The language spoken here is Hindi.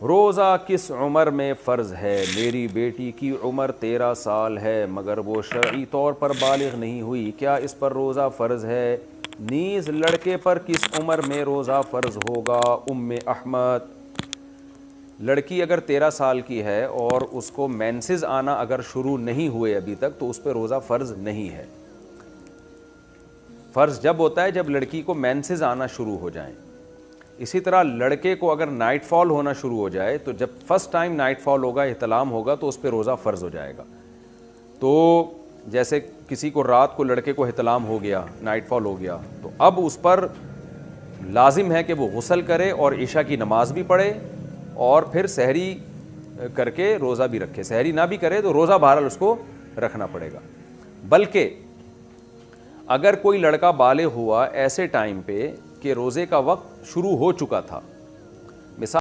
रोज़ा किस उम्र में फ़र्ज़ है? मेरी बेटी की उम्र 13 साल है मगर वो शरई तौर पर बालिग नहीं हुई, क्या इस पर रोज़ा फ़र्ज़ है? नीज़ लड़के पर किस उम्र में रोज़ा फ़र्ज़ होगा? उम्मे अहमद। लड़की अगर 13 साल की है और उसको मेंसेस आना अगर शुरू नहीं हुए अभी तक, तो उस पर रोज़ा फ़र्ज़ नहीं है। फ़र्ज़ जब होता है जब लड़की को मेंसेस आना शुरू हो जाएं। इसी तरह लड़के को अगर नाइटफॉल होना शुरू हो जाए, तो जब फर्स्ट टाइम नाइटफॉल होगा, इहतलाम होगा, तो उस पर रोज़ा फ़र्ज़ हो जाएगा। तो जैसे किसी को रात को लड़के को इहतलाम हो गया, नाइटफॉल हो गया, तो अब उस पर लाजिम है कि वो गुस्ल करे और इशा की नमाज भी पढ़े और फिर सहरी करके रोज़ा भी रखे। सहरी ना भी करे तो रोज़ा बहरहाल उसको रखना पड़ेगा। बल्कि अगर कोई लड़का बालिग हुआ ऐसे टाइम पे कि रोज़े का वक्त शुरू हो चुका था,